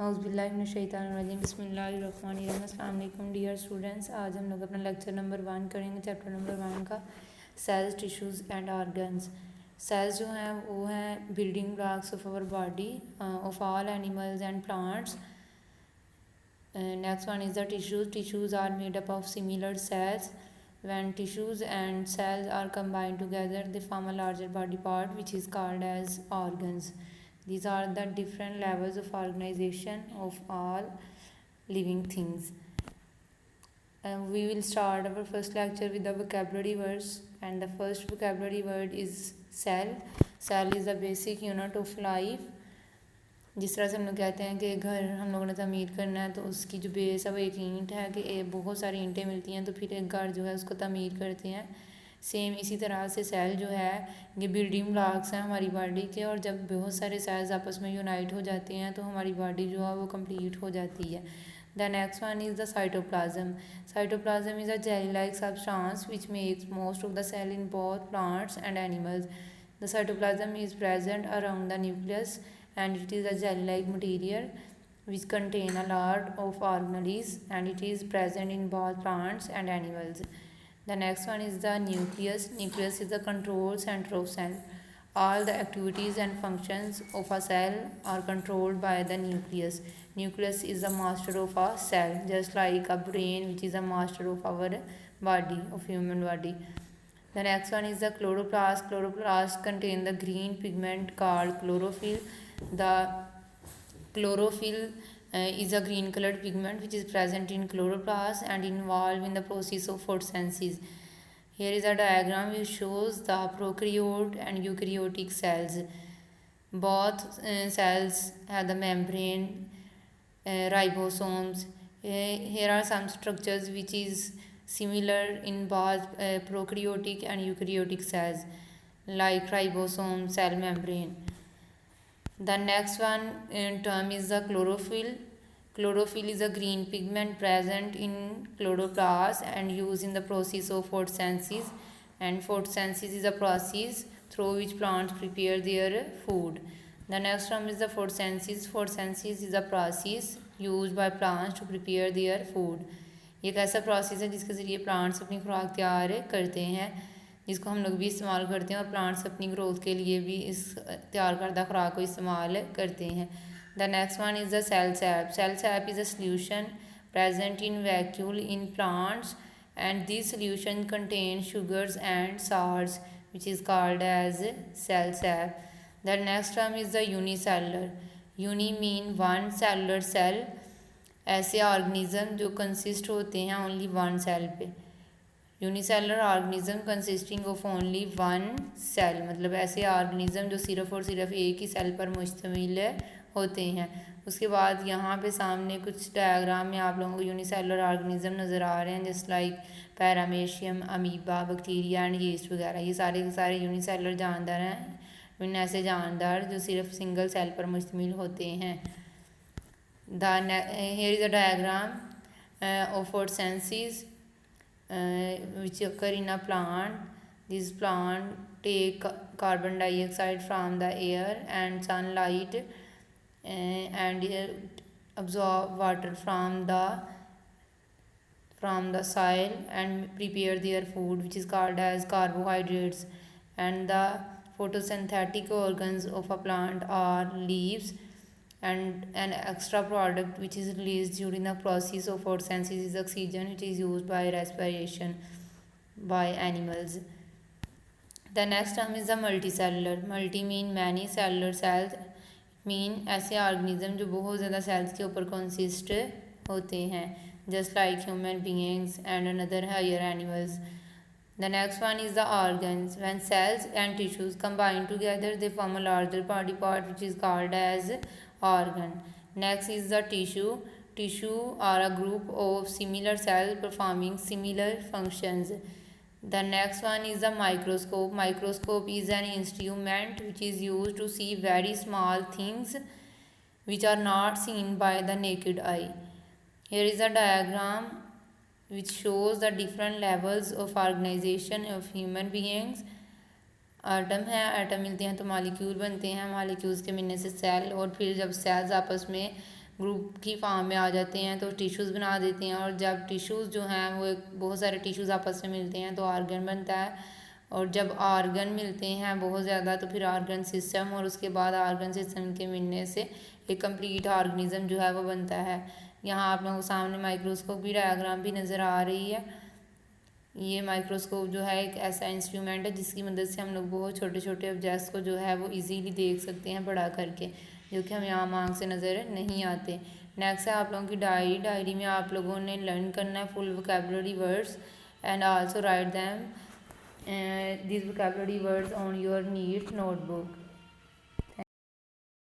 औज़ुबिल्लाहिमिनश्शैतानिर्रजीम बिस्मिल्लाहिर्रहमानिर्रहीम। अस्सलाम वालेकुम डियर स्टूडेंट्स। आज हम लोग अपना लेक्चर नंबर 1 करेंगे, चैप्टर नंबर 1 का cells, tissues and organs. Cells जो हैं वो हैं building blocks of our body of all animals and plants. Next one is the tissues. Tissues are made up of similar cells. When tissues and cells are combined together, they form a larger body part which is called as organs. These are the different levels of organization of all living things. We will start our first lecture with the vocabulary words, and the first vocabulary word is cell. Cell is the basic unit of life. जिस तरह से हम लोग कहते हैं कि घर हम लोगों ने तमीर करना है तो उसकी जो बेस है वो एक ईंट है कि बहुत सारी ईंटें मिलती हैं तो फिर एक घर जो है उसको तमीर करते हैं। सेम इसी तरह से सेल जो है ये बिल्डिंग ब्लॉक्स हैं हमारी बॉडी के, और जब बहुत सारे सेल्स आपस में यूनाइट हो जाते हैं तो हमारी बॉडी जो है वो कंप्लीट हो जाती है। The next one is the cytoplasm. Cytoplasm is a jelly-like substance which makes most of the cell in both plants and animals. The cytoplasm is present around the nucleus and it is a jelly-like material which contain a lot of organelles, and it is present in both plants and animals. The next one is the nucleus. Nucleus is the control center of cell. All the activities and functions of a cell are controlled by the nucleus. Nucleus is the master of a cell, just like a brain which is a master of our body, of human body. The next one is the chloroplast. Chloroplast contain the green pigment called chlorophyll. The chlorophyll is a green colored pigment which is present in chloroplast and involved in the process of photosynthesis. Here is a diagram which shows the prokaryote and eukaryotic cells. Both cells have the membrane, ribosomes. Here are some structures which is similar in both prokaryotic and eukaryotic cells, like ribosome, cell membrane. The next one term is the chlorophyll. Chlorophyll is a green pigment present in chloroplast and used in the process of photosynthesis. And photosynthesis is a process through which plants prepare their food. The next term is the photosynthesis. Photosynthesis is a process used by plants to prepare their food. ये एक ऐसा process है जिसके ज़रिए plants अपनी खुराक तैयार करते हैं, जिसको हम लोग भी इस्तेमाल करते हैं और प्लांट्स अपनी ग्रोथ के लिए भी इस तैयार करदा खुराक को इस्तेमाल करते हैं. The next one is the cell sap. Cell sap is a solution present in vacuole in plants, and this solution contains sugars and salts which is called as cell sap. The next term is the unicellular. Uni mean one cellular cell. ऐसे organism जो consist होते हैं only one cell पे. Unicellular organism consisting of only one cell, मतलब ऐसे organism जो सिर्फ और सिर्फ एक ही सेल पर मुश्तमिल होते हैं. उसके बाद यहाँ पे सामने कुछ डायग्राम में आप लोगों को यूनिसेलुलर ऑर्गेनिज्म नज़र आ रहे हैं, just like paramecium, amoeba, bacteria and yeast वगैरह. ये सारे के सारे यूनिसेलुलर जानदार हैं, इन ऐसे जानदार जो सिर्फ सिंगल सेल पर मुश्तमिल होते हैं. Here is a diagram of photosynthesis which occur in a plant. This plant take carbon dioxide from the air and sunlight and absorb water from the soil and prepare their food which is called as carbohydrates. And the photosynthetic organs of a plant are leaves, and an extra product which is released during the process of photosynthesis is oxygen, which is used by respiration by animals. The next term is the multicellular. Multi mean many, cellular cells mean ऐसे organism जो बहुत ज़्यादा sales के ऊपर consist होते हैं, just like human beings and another higher animals. The next one is the organs. When cells and tissues combine together, they form a larger body part which is called as organ. Next is the tissue. Tissue are a group of similar cells performing similar functions. The next one is the microscope. Microscope is an instrument which is used to see very small things which are not seen by the naked eye. Here is a diagram which shows the different levels of organization of human beings. Atom है, atom मिलते हैं तो molecule बनते हैं, molecules के मिलने से cell, और फिर जब सेल्स आपस में ग्रुप की फॉर्म में आ जाते हैं तो टिश्यूज़ बना देते हैं, और जब टिश्यूज़ जो हैं वो बहुत सारे टिश्यूज़ आपस में मिलते हैं तो आर्गन बनता है, और जब आर्गन मिलते हैं बहुत ज़्यादा तो फिर आर्गन सिस्टम, और उसके बाद आर्गन सिस्टम के मिलने से एक कंप्लीट ऑर्गेनिज्म जो है वो बनता है। यहाँ आप लोगों को सामने माइक्रोस्कोप की डायग्राम भी नज़र आ रही है। ये माइक्रोस्कोप जो है एक ऐसा इंस्ट्रूमेंट है जिसकी मदद से हम लोग बहुत छोटे छोटे ऑब्जेक्ट्स को जो है वो इजीली देख सकते हैं बड़ा करके, जो कि हमें आम आँख से नज़र नहीं आते। नेक्स्ट है आप लोगों की डायरी में आप लोगों ने लर्न करना है full vocabulary words and also right them these vocabulary words on your neat notebook.